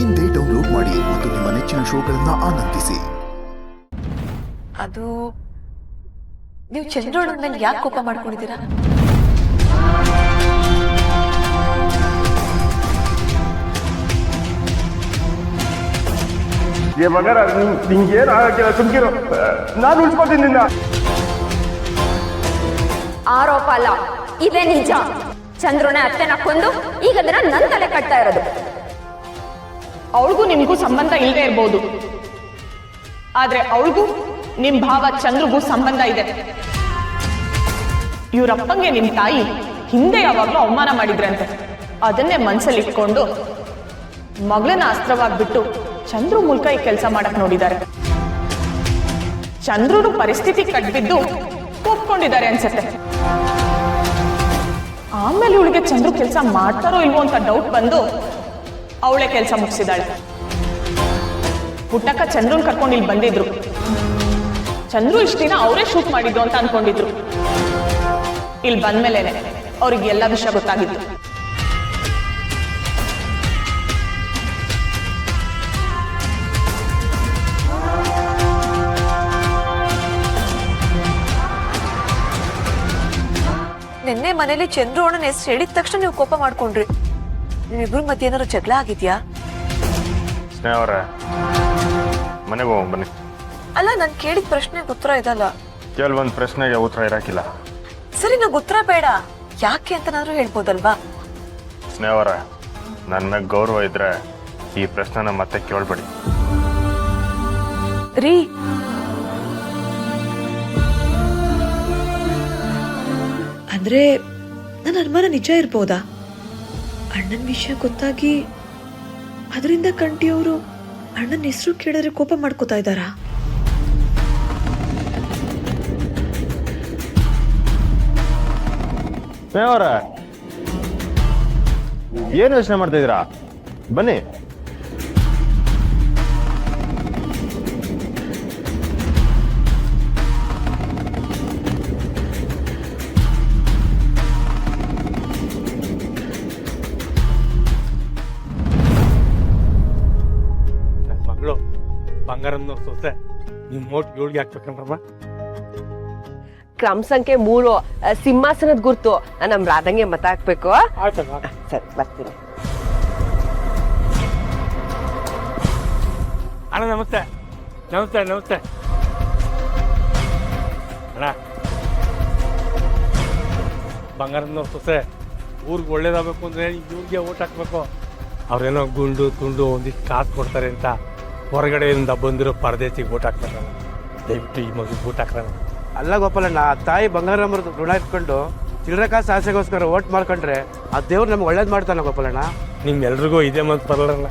ಇಂದೇ ಡೌನ್ಲೋಡ್ ಮಾಡಿ ಮತ್ತು ನಿಮ್ಮ ನೆಚ್ಚಿನ ಶೋಗಳನ್ನ ಆನಂದಿಸಿ. ಅದು ನೀವು ಚಂದ್ರೋಣ ಮೇಲೆ ಯಾಕೆ ಕೋಪ ಮಾಡ್ಕೊಂಡಿದ್ದೀರಾ? ಮಗರ ನಿಂಗೇನು ಆಗಕ್ಕಿಲ್ಲ, ಸುಮ್ಕಿರೋ. ನಾನು ಉಳಿಸ್ಕೊತೀನಿ ನಿನ್ನ. ಆರೋಪ ಅಲ್ಲ, ಇದೇ ನಿಜ. ಚಂದ್ರನ ಅತ್ತೆನ ಕೊಂದು ಈಗ ಅದನ್ನ ನನ್ನ ತಲೆ ಕಟ್ತಾ ಇರೋದು. ಅವಳಿಗೂ ನಿಮ್ಗೂ ಸಂಬಂಧ ಇಲ್ಲದೆ ಇರ್ಬೋದು, ಆದ್ರೆ ಅವಳಿಗೂ ನಿಮ್ ಭಾವ ಚಂದ್ರಿಗೂ ಸಂಬಂಧ ಇದೆ. ಇವ್ರಪ್ಪಂಗೆ ನಿಮ್ ತಾಯಿ ಹಿಂದೆ ಯಾವಾಗ್ಲೂ ಅವಮಾನ ಮಾಡಿದ್ರಂತೆ. ಅದನ್ನೇ ಮನ್ಸಲ್ಲಿ ಇಟ್ಕೊಂಡು ಮಗಳನ್ನ ಅಸ್ತ್ರವಾಗ್ಬಿಟ್ಟು ಚಂದ್ರು ಮೂಲಕ ಈ ಕೆಲಸ ಮಾಡಕ್ ನೋಡಿದ್ದಾರೆ. ಚಂದ್ರನು ಪರಿಸ್ಥಿತಿ ಕಟ್ಬಿದ್ದು ಒಪ್ಕೊಂಡಿದ್ದಾರೆ ಅನ್ಸತ್ತೆ. ಆಮೇಲೆ ಇವಳಿಗೆ ಚಂದ್ರು ಕೆಲಸ ಮಾಡ್ತಾರೋ ಇಲ್ವೋ ಅಂತ ಡೌಟ್ ಬಂದು ಅವಳೇ ಕೆಲಸ ಮುಗಿಸಿದಾಳೆ. ಪುಟ್ಟಕ್ಕ ಚಂದ್ರನ್ ಕರ್ಕೊಂಡು ಇಲ್ಲಿ ಬಂದಿದ್ರು. ಚಂದ್ರು ಇಷ್ಟ ದಿನ ಅವರೇ ಶೂಟ್ ಮಾಡಿದ್ದು ಅಂತ ಅನ್ಕೊಂಡಿದ್ರು. ಇಲ್ಲಿ ಬಂದ್ಮೇಲೆ ಅವ್ರಿಗೆ ಎಲ್ಲ ವಿಷಯ ಗೊತ್ತಾಗಿತ್ತು. ನಿನ್ನೆ ಮನೇಲಿ ಚಂದ್ರು ಅಣ್ಣನ ಹೆಸರು ಹೇಳಿದ ತಕ್ಷಣ ನೀವು ಕೋಪ ಮಾಡ್ಕೊಂಡ್ರಿ. ನಿಮ್ಮಿಬ್ರು ಮಧ್ಯೆ ಏನಾದ್ರು ಜಗಳ ಆಗಿದ್ಯಾ? ಸ್ನೇಹ ಅವರ ಮನೆಗೆ ಹೋಗೋಣ ಬನ್ನಿ. ಅಲ್ಲ, ನಾನು ಕೇಳಿದ ಪ್ರಶ್ನೆಗೆ ಉತ್ತರ ಇದಲ್ಲ. ಕೆಲವೊಂದು ಪ್ರಶ್ನೆಗೆ ಉತ್ತರ ಇರಾಕಿಲ್ಲ. ಸರಿ, ನಂಗೆ ಉತ್ತರ ಬೇಡ, ಯಾಕೆ ಅಂತನಾದ್ರೂ ಹೇಳ್ಬೋದಲ್ವಾ? ಸ್ನೇಹ ಅವರ ನನ್ನ ಮ್ಯಾಗ ಗೌರವ ಇದ್ರೆ ಈ ಪ್ರಶ್ನೆನ ಮತ್ತೆ ಕೇಳ್ಬೇಡಿ. ರೀ, ಅಂದ್ರೆ ನನ್ನ ಅನುಮಾನ ನಿಜ ಇರ್ಬೋದಾ? ಅಣ್ಣನ ವಿಷಯ ಗೊತ್ತಾಗಿ ಅದರಿಂದ ಕಂಟಿಯವರು ಅಣ್ಣನ ಹೆಸರು ಕೇಳಿದ್ರೆ ಕೋಪ ಮಾಡ್ಕೋತಾ ಇದ್ದಾರಾ? ಸ್ನೇಹ ಅವರ ಏನು ಯೋಚನೆ ಮಾಡ್ತಾ ಇದ್ದೀರಾ? ಬನ್ನಿ. ಬಂಗಾರನ್ನ ಸೊಸೆ ನಿಮ್ಮ ಓಟ್ ಏಳ್ಗೆ ಹಾಕ್ಬೇಕಂದ್ರಮ್ಮ. ಕ್ರಮ ಸಂಖ್ಯೆ 3 ಸಿಂಹಾಸನದ ಗುರ್ತು ನಮ್ ರಾಧಂಗೆ ಮತ ಹಾಕ್ಬೇಕು. ಸರಿ, ಬರ್ತೀನಿ. ಅಣ್ಣ ನಮಸ್ತೆ. ನಮಸ್ತೆ ನಮಸ್ತೆ ಅಣ್ಣ. ಬಂಗಾರನ್ನ ಸೊಸೆ ಊರಿಗೆ ಒಳ್ಳೇದಾಗಬೇಕು ಅಂದ್ರೆ ಇವ್ರಿಗೆ ಓಟ್ ಹಾಕ್ಬೇಕು. ಅವ್ರೇನೋ ಗುಂಡು ತುಂಡು ಒಂದಿಷ್ಟು ಕಾಸು ಕೊಡ್ತಾರೆ ಅಂತ ಹೊರಗಡೆಯಿಂದ ಬಂದಿರೋ ಪರದೇಶಿಗೆ ಓಟ್ ಹಾಕ್ತಾರಲ್ಲ. ದಯವಿಟ್ಟು ಈ ಮಗು ಓಟ್ ಹಾಕ್ತಾರ. ಅಲ್ಲ ಗೋಪಾಲಣ್ಣ, ತಾಯಿ ಬಂಗಾರಮ್ಮರ ಋಣ ಇಟ್ಕೊಂಡು ಚಿಲ್ಲರೆ ಕಾಸು ಆಸೆಗೋಸ್ಕರ ಓಟ್ ಮಾಡ್ಕೊಂಡ್ರೆ ಆ ದೇವ್ರು ನಮ್ಗೆ ಒಳ್ಳೇದು ಮಾಡ್ತಾನೆ ಗೋಪಾಲಣ್ಣ. ನಿಮ್ಮೆಲ್ರಿಗೂ ಇದೇ ಮನ್ಸು ಬರಲ್ಲ.